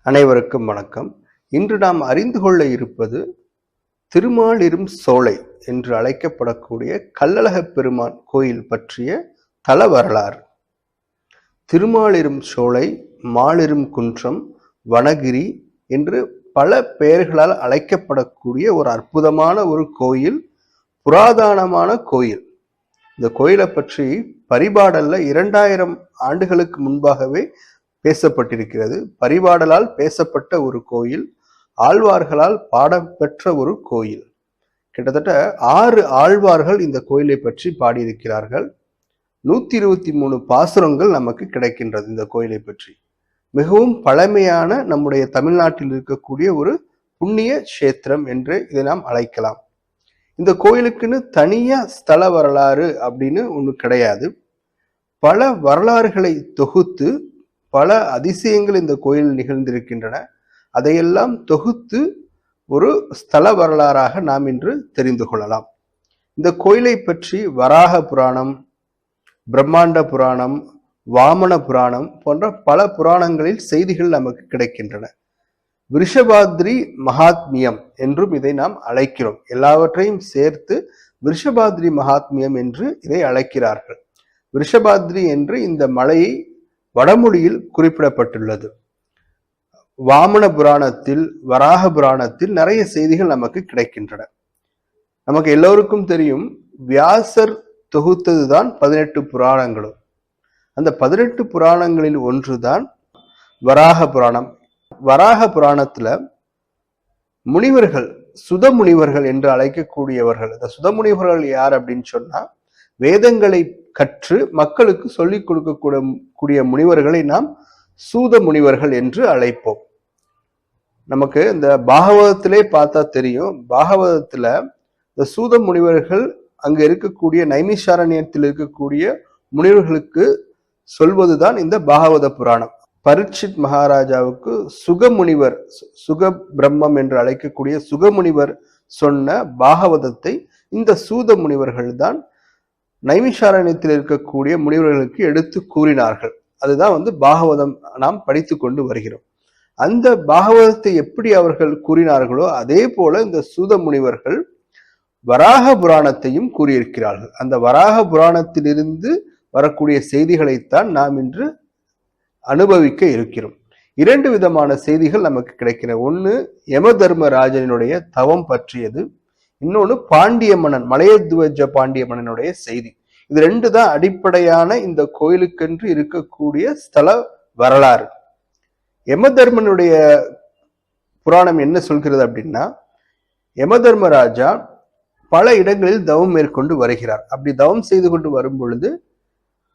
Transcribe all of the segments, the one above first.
அனைவருக்கும் வணக்கம். இன்று நாம் அறிந்து கொள்ள இருப்பது திருமாலிரும் சோலை என்று அழைக்கப்படக்கூடிய கள்ளழகப் பெருமான் கோயில் பற்றிய தல வரலாறு. திருமாலிரும் சோலை, மாலிரும் குன்றம், வனகிரி என்று பல பெயர்களால் அழைக்கப்படக்கூடிய ஒரு அற்புதமான ஒரு கோயில், புராதனமான கோயில். இந்த கோயிலை பற்றி பரிபாடல்ல 2000 ஆண்டுகளுக்கு முன்பாகவே பேசப்பட்டிருக்கிறது. பரிபாடலால் பேசப்பட்ட ஒரு கோயில், ஆழ்வார்களால் பாடப்பெற்ற ஒரு கோயில். கிட்டத்தட்ட 6 ஆழ்வார்கள் இந்த கோயிலை பற்றி பாடியிருக்கிறார்கள். 123 பாசுரங்கள் நமக்கு கிடைக்கின்றது இந்த கோயிலை பற்றி. மிகவும் பழமையான நம்முடைய தமிழ்நாட்டில் இருக்கக்கூடிய ஒரு புண்ணிய கஷேத்திரம் என்று இதை நாம் அழைக்கலாம். இந்த கோயிலுக்குன்னு தனியா ஸ்தல வரலாறு அப்படின்னு ஒண்ணு கிடையாது. பல வரலாறுகளை தொகுத்து பல அதிசயங்கள் இந்த கோயில் நிகழ்ந்திருக்கின்றன. அதையெல்லாம் தொகுத்து ஒரு ஸ்தல வரலாறாக நாம் இன்று தெரிந்து கொள்ளலாம். இந்த கோயிலை பற்றி வராக புராணம், பிரம்மாண்ட புராணம், வாமன புராணம் போன்ற பல புராணங்களில் செய்திகள் நமக்கு கிடைக்கின்றன. விருஷபாத்ரி மகாத்மியம் என்றும் இதை நாம் அழைக்கிறோம். எல்லாவற்றையும் சேர்த்து விருஷபாத்ரி மகாத்மியம் என்று இதை அழைக்கிறார்கள். விருஷபாத்ரி என்று இந்த மலையை வடமொழியில் குறிப்பிடப்பட்டுள்ளது. வாமன புராணத்தில், வராக புராணத்தில் நிறைய செய்திகள் நமக்கு கிடைக்கின்றன. நமக்கு எல்லோருக்கும் தெரியும், வியாசர் தொகுத்ததுதான் 18 புராணங்களும். அந்த 18 புராணங்களில் ஒன்றுதான் வராக புராணம். வராக புராணத்துல முனிவர்கள், சுத முனிவர்கள் என்று அழைக்கக்கூடியவர்கள். இந்த சுத முனிவர்கள் யார் அப்படின்னு சொன்னா, வேதங்களை கற்று மக்களுக்கு சொல்லிக் கொடுக்கக்கூடிய முனிவர்களை நாம் சூத முனிவர்கள் என்று அழைப்போம். நமக்கு இந்த பாகவதத்திலே பார்த்தா தெரியும், பாகவதத்துல இந்த சூத முனிவர்கள் அங்க இருக்கக்கூடிய நைமிஷாரண்யத்தில் இருக்கக்கூடிய முனிவர்களுக்கு சொல்வதுதான் இந்த பாகவத புராணம். பரீட்சித் மகாராஜாவுக்கு சுகமுனிவர், சுக பிரம்மம் என்று அழைக்கக்கூடிய சுகமுனிவர் சொன்ன பாகவதத்தை இந்த சூத முனிவர்கள் தான் நைமிஷாரண்யத்தில் இருக்கக்கூடிய முனிவர்களுக்கு எடுத்து கூறினார்கள். அதுதான் பாகவதம் நாம் படித்து கொண்டு வருகிறோம். அந்த பாகவதத்தை எப்படி அவர்கள் கூறினார்களோ அதே போல இந்த சூத முனிவர்கள் வராக புராணத்தையும் கூறியிருக்கிறார்கள். அந்த வராக புராணத்திலிருந்து வரக்கூடிய செய்திகளைத்தான் நாம் இன்று அனுபவிக்க இருக்கிறோம். 2 விதமான செய்திகள் நமக்கு கிடைக்கின்றன. ஒன்று யம தர்மராஜனுடைய தவம் பற்றியது, இன்னொன்று பாண்டிய மன்னன், மலையத்வஜ பாண்டிய மன்னனுடைய செய்தி. இது 2 தான் அடிப்படையான இந்த கோயிலுக்கென்று இருக்கக்கூடிய ஸ்தல வரலாறு. யமதர்மனுடைய புராணம் என்ன சொல்கிறது அப்படின்னா, யமதர்மராஜா பல இடங்களில் தவம் மேற்கொண்டு வருகிறார். அப்படி தவம் செய்து கொண்டு வரும் பொழுது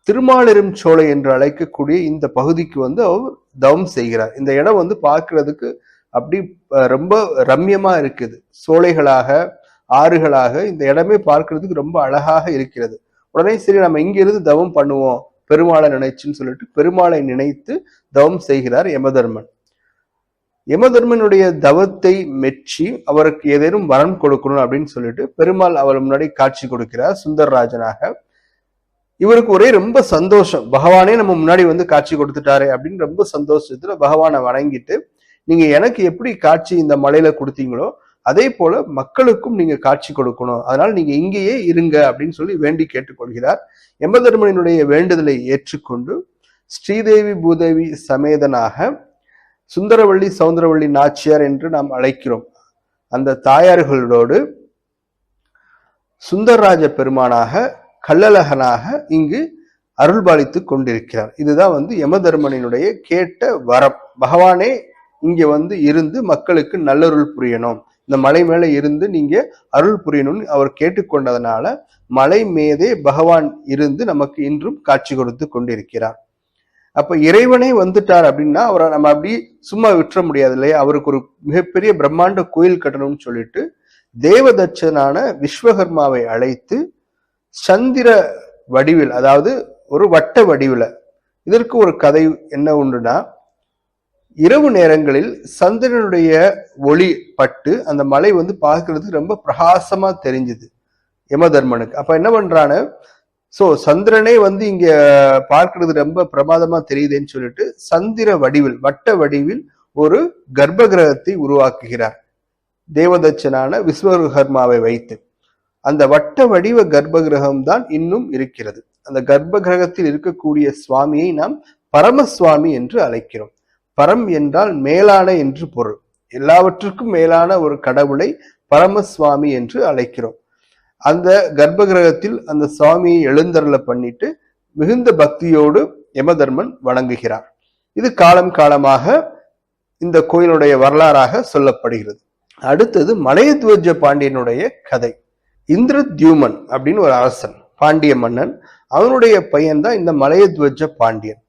திருமாலிரும் சோலை என்று அழைக்கக்கூடிய இந்த பகுதிக்கு அவர் தவம் செய்கிறார். இந்த இடம் பார்க்கிறதுக்கு அப்படி ரொம்ப ரம்யமா இருக்குது. சோலைகளாக, ஆறுகளாக இந்த இடமே பார்க்கிறதுக்கு ரொம்ப அழகாக இருக்கிறது. உடனே சரி, நம்ம இங்கிருந்து தவம் பண்ணுவோம் பெருமாளை நினைச்சுன்னு சொல்லிட்டு பெருமாளை நினைத்து தவம் செய்கிறார் யமதர்மன். யமதர்மனுடைய தவத்தை மெச்சி அவருக்கு ஏதேனும் வரம் கொடுக்கணும் அப்படின்னு சொல்லிட்டு பெருமாள் அவர் முன்னாடி காட்சி கொடுக்கிறார் சுந்தரராஜனாக. இவருக்கு ஒரே ரொம்ப சந்தோஷம், பகவானே நம்ம முன்னாடி காட்சி கொடுத்துட்டாரு அப்படின்னு ரொம்ப சந்தோஷத்துல பகவானை வணங்கிட்டு, நீங்க எனக்கு எப்படி காட்சி இந்த மலையில கொடுத்தீங்களோ அதே போல மக்களுக்கும் நீங்க காட்சி கொடுக்கணும், அதனால நீங்க இங்கேயே இருங்க அப்படின்னு சொல்லி வேண்டி கேட்டுக்கொள்கிறார். யமதர்மனுடைய வேண்டுதலை ஏற்றுக்கொண்டு ஸ்ரீதேவி பூதேவி சமேதனாக சுந்தரவள்ளி சௌந்தரவள்ளி நாச்சியார் என்று நாம் அழைக்கிறோம் அந்த தாயார்களோடு சுந்தரராஜ பெருமானாக, கள்ளழகனாக இங்கு அருள்பாலித்து கொண்டிருக்கிறார். இதுதான் யமதர்மனினுடைய கேட்ட வரம். பகவானே இங்க இருந்து மக்களுக்கு நல்லருள் புரியணும், இந்த மலை மேல இருந்து நீங்க அருள் புரியணும்னு அவர் கேட்டுக்கொண்டதனால மலை மீதே பகவான் இருந்து நமக்கு இன்றும் காட்சி கொடுத்து கொண்டிருக்கிறார். அப்ப இறைவனே வந்துட்டார் அப்படின்னா அவரை நம்ம அப்படி சும்மா விட்டுற முடியாது இல்லையா? அவருக்கு ஒரு மிகப்பெரிய பிரம்மாண்ட கோயில் கட்டணும்னு சொல்லிட்டு தேவதச்சனான விஸ்வகர்மாவை அழைத்து சந்திர வடிவில், அதாவது ஒரு வட்ட வடிவில், இதற்கு ஒரு கதை என்ன உண்டுனா, இரவு நேரங்களில் சந்திரனுடைய ஒளி பட்டு அந்த மலை பார்க்கறதுக்கு ரொம்ப பிரகாசமா தெரிஞ்சுது யமதர்மனுக்கு. அப்ப என்ன பண்றான்னு, சோ சந்திரனே இங்க பார்க்கறது ரொம்ப பிரமாதமா தெரியுதுன்னு சொல்லிட்டு சந்திர வடிவில், வட்ட வடிவில் ஒரு கர்ப்ப கிரகத்தை உருவாக்குகிறார் தேவதச்சனான விஸ்வகர்மாவை வைத்து. அந்த வட்ட வடிவ கர்ப்ப கிரகம் தான் இன்னும் இருக்கிறது. அந்த கர்ப்ப கிரகத்தில் இருக்கக்கூடிய சுவாமியை நாம் பரமசுவாமி என்று அழைக்கிறோம். பரம் என்றால் மேலான என்று பொருள். எல்லாவற்றுக்கும் மேலான ஒரு கடவுளை பரமசுவாமி என்று அழைக்கிறோம். அந்த கர்ப்ப கிரகத்தில் அந்த சுவாமியை எழுந்தருள பண்ணிட்டு மிகுந்த பக்தியோடு யமதர்மன் வணங்குகிறார். இது காலம் காலமாக இந்த கோயிலுடைய வரலாறாக சொல்லப்படுகிறது. அடுத்தது மலையத்வஜ பாண்டியனுடைய கதை. இந்திரத்யூமன் அப்படின்னு ஒரு அரசன், பாண்டிய மன்னன். அவனுடைய பையன் தான் இந்த மலையத்வஜ பாண்டியன்.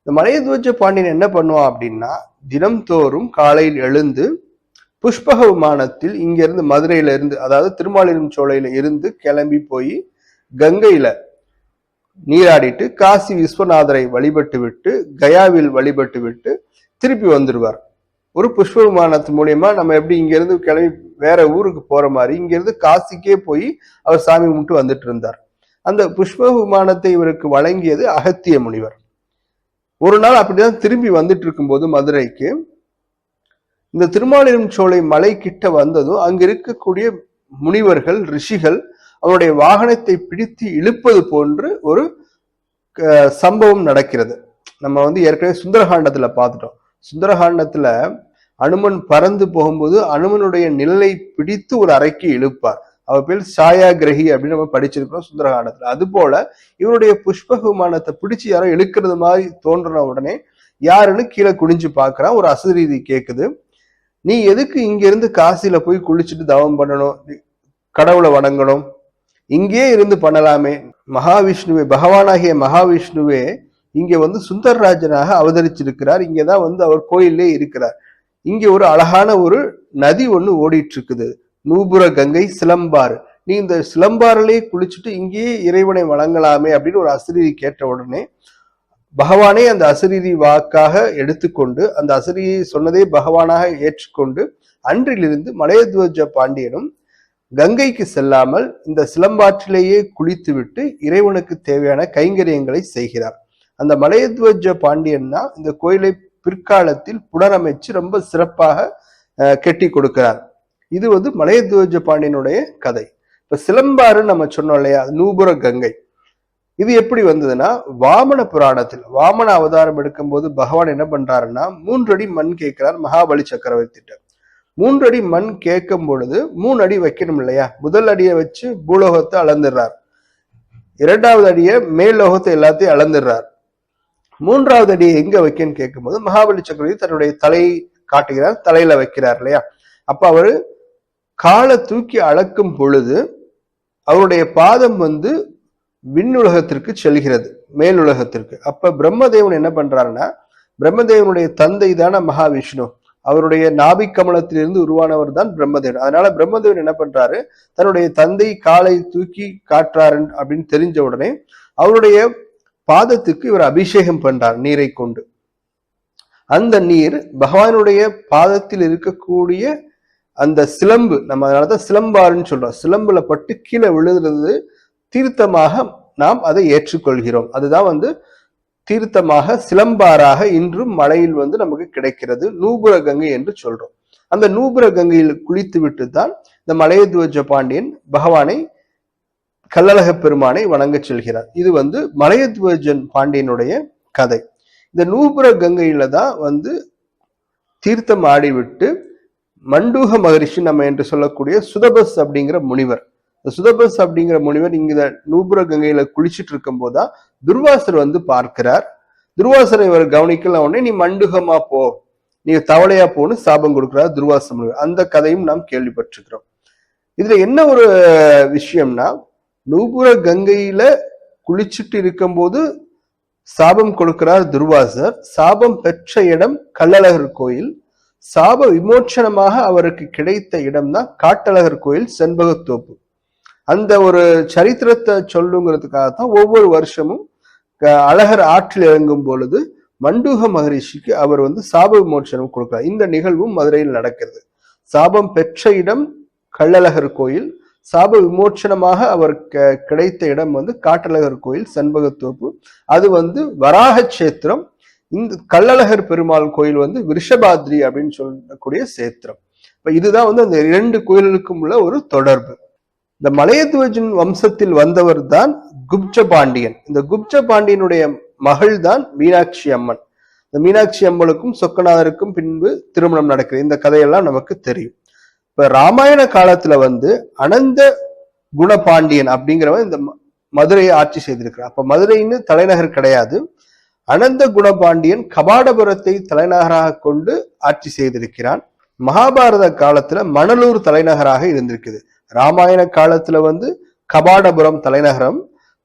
இந்த மலையத்வஜ பாண்டியன் என்ன பண்ணுவான் அப்படின்னா, தினம்தோறும் காலையில் எழுந்து புஷ்பக விமானத்தில் இங்கிருந்து மதுரையில இருந்து, அதாவது திருமாலிருஞ்சோலையில இருந்து கிளம்பி போய் கங்கையில நீராடிட்டு காசி விஸ்வநாதரை வழிபட்டு விட்டு கயாவில் வழிபட்டு விட்டு திருப்பி வந்துடுவார். ஒரு புஷ்ப விமானத்து மூலியமா நம்ம எப்படி இங்க இருந்து கிளம்பி வேற ஊருக்கு போற மாதிரி இங்கிருந்து காசிக்கே போய் அவர் சாமி கும்பிட்டு வந்துட்டு இருந்தார். அந்த புஷ்ப விமானத்தை இவருக்கு வழங்கியது அகத்திய முனிவர். ஒரு நாள் அப்படிதான் திரும்பி வந்துட்டு இருக்கும்போது மதுரைக்கு இந்த திருமாலிருஞ்சோலை மலை கிட்ட வந்ததும் அங்க இருக்கக்கூடிய முனிவர்கள் ரிஷிகள் அவருடைய வாகனத்தை பிடித்து இழுப்பது போன்று ஒரு சம்பவம் நடக்கிறது. நம்ம ஏற்கனவே சுந்தரகாண்டத்துல பார்த்துட்டோம். சுந்தரகாண்டத்துல அனுமன் பறந்து போகும்போது அனுமனுடைய நிழலை பிடித்து ஒரு அறைக்கு இழுப்பார். அவர் பேர் சாயா கிரகி அப்படின்னு நம்ம படிச்சிருக்கிறோம் சுந்தரகாண்டத்துல. அது போல இவருடைய புஷ்பக விமானத்தை பிடிச்சு யாரோ இழுக்கிறது மாதிரி தோன்ற உடனே யாருன்னு கீழே குனிஞ்சு பாக்குறான். ஒரு அசரீதி கேக்குது, நீ எதுக்கு இங்க இருந்து காசில போய் குளிச்சுட்டு தவம் பண்ணணும், கடவுளை வணங்கணும், இங்கே இருந்து பண்ணலாமே. மகாவிஷ்ணுவே, பகவானாகிய மகாவிஷ்ணுவே இங்க சுந்தரராஜனாக அவதரிச்சிருக்கிறார். இங்கதான் அவர் கோயிலே இருக்கிறார். இங்க ஒரு அழகான ஒரு நதி ஒண்ணு ஓடிட்டு இருக்குது, நூபுர கங்கை சிலம்பாறு. நீ இந்த சிலம்பாறிலே குளிச்சுட்டு இங்கேயே இறைவனை வணங்கலாமே அப்படின்னு ஒரு அசரீரி கேட்ட உடனே பகவானே அந்த அசரீரி வாக்காக எடுத்துக்கொண்டு, அந்த அசரீரியை சொன்னதே பகவானாக ஏற்றுக்கொண்டு, அன்றிலிருந்து மலையத்வஜ பாண்டியனும் கங்கைக்கு செல்லாமல் இந்த சிலம்பாற்றிலேயே குளித்துவிட்டு இறைவனுக்கு தேவையான கைங்கரியங்களை செய்கிறார். அந்த மலையத்வஜ பாண்டியன் தான் இந்த கோயிலை பிற்காலத்தில் புனரமைச்சு ரொம்ப சிறப்பாக கெட்டி கொடுக்கிறார். இது மலையத்வஜ பாண்டியனுடைய கதை. இப்ப சிலம்பாறு நம்ம சொன்னோம் இல்லையா, நூபுர கங்கை. இது எப்படி வந்ததுன்னா, வாமன புராணத்தில் வாமன அவதாரம் எடுக்கும் போது பகவான் என்ன பண்றாருன்னா 3 அடி மண் கேட்கிறார் மகாபலி சக்கரவர்த்திட்ட. 3 அடி மண் கேட்கும் பொழுது 3 அடி வைக்கணும் இல்லையா. முதல் அடியை வச்சு பூலோகத்தை அளந்துடுறார், 2வது அடியை மேல் லோகத்தை எல்லாத்தையும் அளந்துடுறார். 3வது அடியை எங்க வைக்கன்னு கேட்கும் போது மகாபலி சக்கரவர்த்தி தன்னுடைய தலையை காட்டுகிறார், தலையில வைக்கிறார் இல்லையா. அப்ப அவரு காலை தூக்கி அளக்கும் பொழுது அவருடைய பாதம் விண்ணுலகத்திற்கு செல்கிறது, மேலுலகத்திற்கு. அப்ப பிரம்மதேவன் என்ன பண்றாருன்னா, பிரம்மதேவனுடைய தந்தை தான மகாவிஷ்ணு, அவருடைய நாபிக் கமலத்திலிருந்து உருவானவர் தான் பிரம்மதேவன். அதனால பிரம்மதேவன் என்ன பண்றாரு, தன்னுடைய தந்தை காலை தூக்கி காட்டுறாரு அப்படின்னு தெரிஞ்ச உடனே அவருடைய பாதத்துக்கு இவர் அபிஷேகம் பண்றார் நீரை கொண்டு. அந்த நீர் பகவானுடைய பாதத்தில் இருக்கக்கூடிய அந்த சிலம்பு, நம்ம அதனாலதான் சிலம்பாறுன்னு சொல்றோம், சிலம்புல பட்டு கீழே விழுகிறது தீர்த்தமாக நாம் அதை ஏற்றுக்கொள்கிறோம். அதுதான் தீர்த்தமாக சிலம்பாறாக இன்றும் மலையில் நமக்கு கிடைக்கிறது, நூபுர கங்கை என்று சொல்றோம். அந்த நூபுர கங்கையில் குளித்து விட்டு தான் இந்த மலையத்வஜ பாண்டியன் பகவானை, கள்ளழக பெருமானை வணங்க செல்கிறார். இது மலையத்வஜன் பாண்டியனுடைய கதை. இந்த நூபுர கங்கையில தான் தீர்த்தம் ஆடிவிட்டு மண்டூக மகரிஷி நம்ம என்று சொல்லக்கூடிய சுதபஸ் அப்படிங்கிற முனிவர், சுதபஸ் அப்படிங்கிற முனிவர் இங்க நூபுர கங்கையில குளிச்சுட்டு இருக்கும் போதுதான் துர்வாசர் பார்க்கிறார். துர்வாசரை இவர் கவனிக்கல உடனே நீ மண்டுகமா போ, நீ தவளையா போன்னு சாபம் கொடுக்கிறார் துர்வாச முனிவர். அந்த கதையும் நாம் கேள்விப்பட்டிருக்கிறோம். இதுல என்ன ஒரு விஷயம்னா, நூபுர கங்கையில குளிச்சுட்டு இருக்கும் போது சாபம் கொடுக்கிறார் துர்வாசர். சாபம் பெற்ற இடம் கள்ளழகர் கோயில். சாப விமோச்சனமாக அவருக்கு கிடைத்த இடம் தான் காட்டழகர் கோயில் செண்பகத்தோப்பு. அந்த ஒரு சரித்திரத்தை சொல்லுங்கிறதுக்காகத்தான் ஒவ்வொரு வருஷமும் அழகர் ஆற்றில் இறங்கும் பொழுது மண்டூக மகரிஷிக்கு அவர் சாப விமோச்சனம் கொடுக்கிறார். இந்த நிகழ்வும் மதுரையில் நடக்கிறது. சாபம் பெற்ற இடம் கள்ளழகர் கோயில், சாப விமோச்சனமாக அவர் கிடைத்த இடம் காட்டழகர் கோயில் செண்பகத்தோப்பு. அது வராக கஷேத்திரம். இந்த கள்ளழகர் பெருமாள் கோயில் வந்து விருஷபாத்ரி அப்படின்னு சொல்லக்கூடிய சேத்திரம். இப்ப இதுதான் வந்து அந்த 2 கோயில்களுக்கும் உள்ள ஒரு தொடர்பு. இந்த மலையத்துவஜன் வம்சத்தில் வந்தவர் தான் குப்ஜ பாண்டியன். இந்த குப்ஜ பாண்டியனுடைய மகள் தான் மீனாட்சி அம்மன். இந்த மீனாட்சி அம்மனுக்கும் சொக்கநாதருக்கும் பின்பு திருமணம் நடக்குது. இந்த கதையெல்லாம் நமக்கு தெரியும். இப்ப ராமாயண காலத்துல வந்து அனந்த குணபாண்டியன் அப்படிங்கிறவன் இந்த மதுரையை ஆட்சி செய்திருக்கிறான். அப்ப மதுரைன்னு தலைநகர் கிடையாது. அனந்த குணபாண்டியன் கபாடபுரத்தை தலைநகராக கொண்டு ஆட்சி செய்திருக்கிறான். மகாபாரத காலத்துல மணலூர் தலைநகராக இருந்திருக்குது. ராமாயண காலத்துல வந்து கபாடபுரம் தலைநகரம்,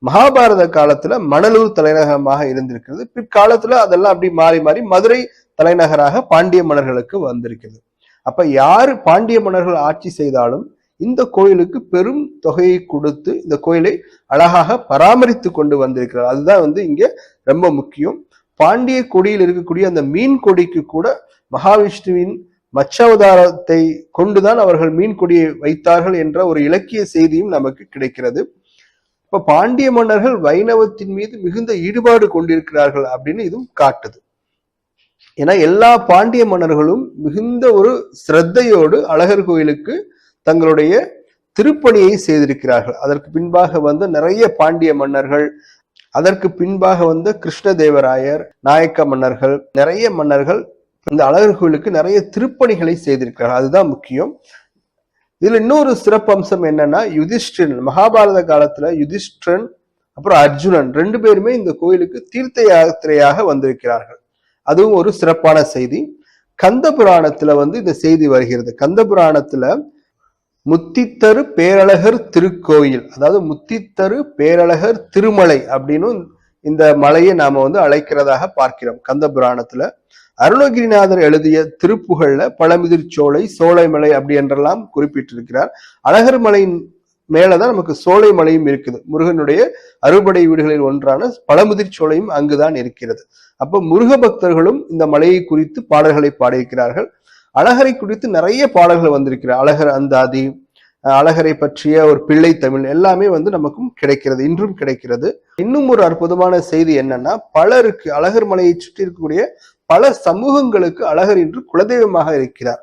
மகாபாரத காலத்துல மணலூர் தலைநகரமாக இருந்திருக்கிறது. பிற்காலத்துல அதெல்லாம் அப்படி மாறி மாறி மதுரை தலைநகராக பாண்டிய மன்னர்களுக்கு வந்திருக்கிறது. அப்ப யாரு பாண்டிய மன்னர்கள் ஆட்சி செய்தாலும் இந்த கோயிலுக்கு பெரும் தொகையை கொடுத்து இந்த கோயிலை அழகாக பராமரித்து கொண்டு வந்திருக்கிறார். அதுதான் வந்து இங்க ரொம்ப முக்கியம். பாண்டிய கொடியில் இருக்கக்கூடிய அந்த மீன் கொடிக்கு கூட மகாவிஷ்ணுவின் மச்சாவதாரத்தை கொண்டுதான் அவர்கள் மீன் கொடியை வைத்தார்கள் என்ற ஒரு இலக்கிய செய்தியும் நமக்கு கிடைக்கிறது. இப்ப பாண்டிய மன்னர்கள் வைணவத்தின் மீது மிகுந்த ஈடுபாடு கொண்டிருக்கிறார்கள் அப்படின்னு இதுவும் காட்டுது. ஏன்னா எல்லா பாண்டிய மன்னர்களும் மிகுந்த ஒரு சிரத்தையோடு அழகர் கோயிலுக்கு தங்களுடைய திருப்பணியை செய்திருக்கிறார்கள். அதற்கு பின்பாக வந்து நிறைய பாண்டிய மன்னர்கள், அதற்கு பின்பாக வந்து கிருஷ்ணதேவராயர், நாயக்க மன்னர்கள், நிறைய மன்னர்கள் இந்த அழகர் கோயிலுக்கு நிறைய திருப்பணிகளை செய்திருக்கிறார்கள். அதுதான் முக்கியம். இதுல இன்னொரு சிறப்பம்சம் என்னன்னா, யுதிஷ்டிரன் மகாபாரத காலத்துல யுதிஷ்டிரன் அப்புறம் அர்ஜுனன் 2 பேருமே இந்த கோயிலுக்கு தீர்த்த யாத்திரையாக வந்திருக்கிறார்கள். அதுவும் ஒரு சிறப்பான செய்தி. கந்த புராணத்துல வந்து இந்த செய்தி வருகிறது. கந்த புராணத்துல முத்தித்தரு பேரழகர் திருக்கோயில், அதாவது முத்தித்தரு பேரழகர் திருமலை அப்படின்னு இந்த மலையை நாம வந்து அழைக்கிறதாக பார்க்கிறோம் கந்த புராணத்துல. அருணகிரிநாதர் எழுதிய திருப்புகழ்ல பழமுதிர்ச்சோலை, சோலைமலை அப்படி என்றெல்லாம் குறிப்பிட்டிருக்கிறார். அழகர் மலையின் மேலதான் நமக்கு சோலை மலையும் இருக்குது. முருகனுடைய அறுபடை வீடுகளில் ஒன்றான பழமுதிர்ச்சோலையும் அங்குதான் இருக்கிறது. அப்ப முருக பக்தர்களும் இந்த மலையை குறித்து பாடல்களை பாடியிருக்கிறார்கள். அழகரை குறித்து நிறைய பாடல்கள் வந்திருக்கிறார். அழகர் அந்தாதி, அழகரை பற்றிய ஒரு பிள்ளை தமிழ் எல்லாமே வந்து நமக்கும் கிடைக்கிறது, இன்றும் கிடைக்கிறது. இன்னும் ஒரு அற்புதமான செய்தி என்னன்னா, பலருக்கு அழகர் மலையை சுற்றி இருக்கக்கூடிய பல சமூகங்களுக்கு அழகர் இன்று குலதெய்வமாக இருக்கிறார்.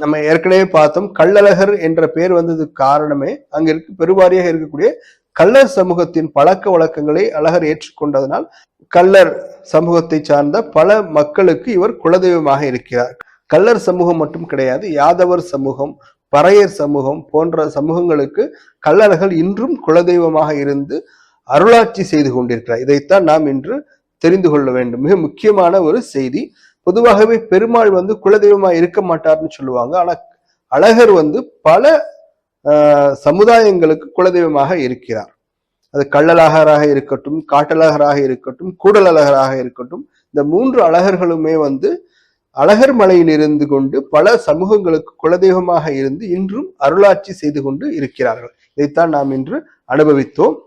நம்ம ஏற்கனவே பார்த்தோம், கள்ளழகர் என்ற பெயர் வந்ததுக்கு காரணமே அங்க இருக்கு பெருவாரியாக இருக்கக்கூடிய கள்ளர் சமூகத்தின் பழக்க வழக்கங்களை அழகர் ஏற்றுக்கொண்டதனால் கள்ளர் சமூகத்தை சார்ந்த பல மக்களுக்கு இவர் குலதெய்வமாக இருக்கிறார். கள்ளர் சமூகம் மட்டும் கிடையாது, யாதவர் சமூகம், பறையர் சமூகம் போன்ற சமூகங்களுக்கு கள்ளழகர் இன்றும் குலதெய்வமாக இருந்து அருளாட்சி செய்து கொண்டிருக்கிறார். இதைத்தான் நாம் இன்று தெரிந்து கொள்ள வேண்டும். மிக முக்கியமான ஒரு செய்தி. பொதுவாகவே பெருமாள் வந்து குலதெய்வமா இருக்க மாட்டார்னு சொல்லுவாங்க. ஆனா அழகர் வந்து பல சமுதாயங்களுக்கு குலதெய்வமாக இருக்கிறார். அது கள்ளழகராக இருக்கட்டும், காட்டழகராக இருக்கட்டும், கூடலழகராக இருக்கட்டும், இந்த 3 அழகர்களுமே வந்து அழகர் மலையில் இருந்து கொண்டு பல சமூகங்களுக்கு குலதெய்வமாக இருந்து இன்றும் அருளாட்சி செய்து கொண்டு இருக்கிறார்கள். இதைத்தான் நாம் இன்று அனுபவித்தோம்.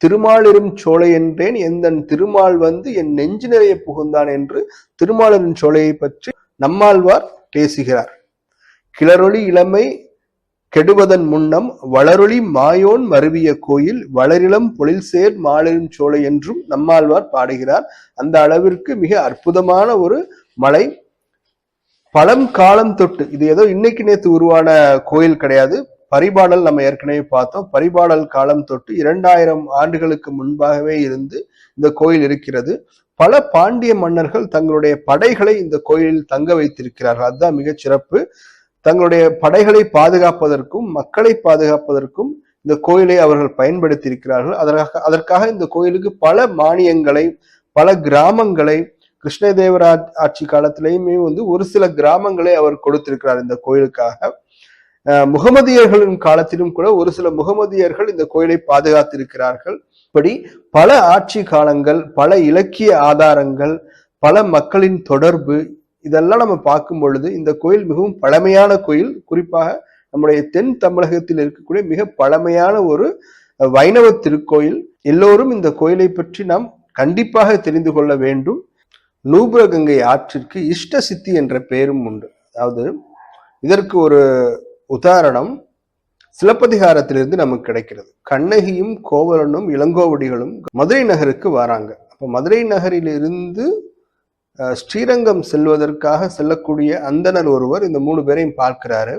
திருமாலிரும் சோலை என்றேன், எந்தன் திருமால் வந்து என் நெஞ்சு நிறைய புகுந்தான் என்று திருமாலிரும் சோலையை பற்றி நம்மாழ்வார் பேசுகிறார். கிளரொளி இளமை கெடுவதன் முன்னம் வளரொளி மாயோன் மருவிய கோயில் வளரிளம் பொழில் சேர் மாலிரும் சோலை என்றும் நம்மாழ்வார் பாடுகிறார். அந்த அளவிற்கு மிக அற்புதமான ஒரு மலை. பழம் காலம் தொட்டு, இது ஏதோ இன்னைக்கு நேற்று உருவான கோயில் கிடையாது. பரிபாடல் நம்ம ஏற்கனவே பார்த்தோம். பரிபாடல் காலம் தொட்டு 2000 ஆண்டுகளுக்கு முன்பாகவே இருந்து இந்த கோயில் இருக்கிறது. பல பாண்டிய மன்னர்கள் தங்களுடைய படைகளை இந்த கோயிலில் தங்க வைத்திருக்கிறார்கள். அதுதான் மிகச் சிறப்பு. தங்களுடைய படைகளை பாதுகாப்பதற்கும் மக்களை பாதுகாப்பதற்கும் இந்த கோயிலை அவர்கள் பயன்படுத்தி இருக்கிறார்கள். அதற்காக இந்த கோயிலுக்கு பல மானியங்களை, பல கிராமங்களை, கிருஷ்ணதேவராஜ் ஆட்சி காலத்திலேயுமே வந்து ஒரு சில கிராமங்களை அவர் கொடுத்திருக்கிறார் இந்த கோயிலுக்காக. முகமதியர்களின் காலத்திலும் கூட ஒரு சில முகமதியர்கள் இந்த கோயிலை பாதுகாத்திருக்கிறார்கள். இப்படி பல ஆட்சி காலங்கள், பல இலக்கிய ஆதாரங்கள், பல மக்களின் தொடர்பு, இதெல்லாம் நம்ம பார்க்கும் பொழுது இந்த கோயில் மிகவும் பழமையான கோயில். குறிப்பாக நம்முடைய தென் தமிழகத்தில் இருக்கக்கூடிய மிக பழமையான ஒரு வைணவ திருக்கோயில். எல்லோரும் இந்த கோயிலை பற்றி நாம் கண்டிப்பாக தெரிந்து கொள்ள வேண்டும். நூபுரகங்கை ஆற்றிற்கு இஷ்ட சித்தி என்ற பெயரும் உண்டு. அதாவது இதற்கு ஒரு உதாரணம் சிலப்பதிகாரத்திலிருந்து நமக்கு கிடைக்கிறது. கண்ணகியும் கோவலனும் இளங்கோவடிகளும் மதுரை நகருக்கு வராங்க. அப்போ மதுரை நகரில் இருந்து ஸ்ரீரங்கம் செல்வதற்காக செல்லக்கூடிய அந்தனர் ஒருவர் இந்த 3 பேரையும் பார்க்கிறாரு.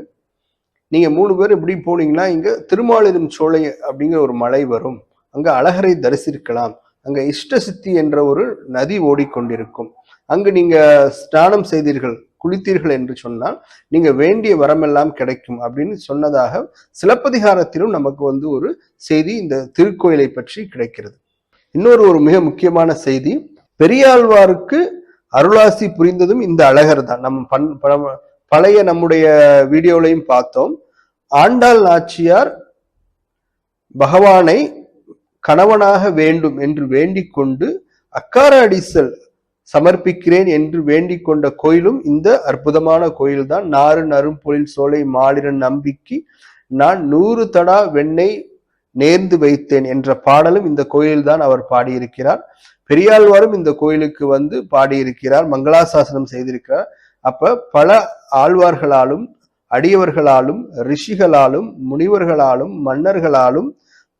நீங்க 3 பேர் இப்படி போனீங்கன்னா இங்க திருமாலிரும் சோலை அப்படிங்கிற ஒரு மலை வரும், அங்க அழகரை தரிசிக்கலாம், அங்க இஷ்ட சித்தி என்ற ஒரு நதி ஓடிக்கொண்டிருக்கும், அங்கு நீங்க ஸ்நானம் செய்தீர்கள் குளித்தீர்கள் என்று சொன்னால் நீங்க வேண்டிய வரமெல்லாம் கிடைக்கும் அப்படின்னு சொன்னதாக சிலப்பதிகாரத்திலும் நமக்கு ஒரு செய்தி இந்த திருக்கோயிலை பற்றி கிடைக்கிறது. இன்னொரு மிக முக்கியமான செய்தி, பெரியாழ்வாருக்கு அருளாசி புரிந்ததும் இந்த அழகர் தான். நம்ம பழைய நம்முடைய வீடியோலையும் பார்த்தோம். ஆண்டாள் நாச்சியார் பகவானை கணவனாக வேண்டும் என்று வேண்டிக் கொண்டு அக்கார அடிசல் சமர்ப்பிக்கிறேன் என்று வேண்டிக் கொண்ட கோயிலும் இந்த அற்புதமான கோயில் தான். நாறு நறும்பொழில் சோலை மாலிரன் நம்பிக்கை நான் 100 தடா வெண்ணெய் நேர்ந்து வைத்தேன் என்ற பாடலும் இந்த கோயில் தான் அவர் பாடியிருக்கிறார். பெரியாழ்வாரும் இந்த கோயிலுக்கு பாடியிருக்கிறார், மங்களாசாசனம் செய்திருக்கிறார். அப்ப பல ஆழ்வார்களாலும் அடியவர்களாலும் ரிஷிகளாலும் முனிவர்களாலும் மன்னர்களாலும்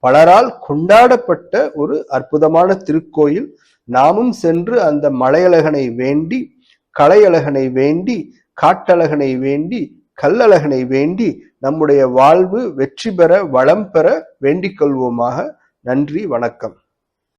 பலரால் கொண்டாடப்பட்ட ஒரு அற்புதமான திருக்கோயில். நாமும் சென்று அந்த மலையழகனை வேண்டி, கலையழகனை வேண்டி, காட்டழகனை வேண்டி, கல்லழகனை வேண்டி நம்முடைய வாழ்வு வெற்றி பெற வளம் பெற வேண்டிக் கொள்வோமாக. நன்றி, வணக்கம்.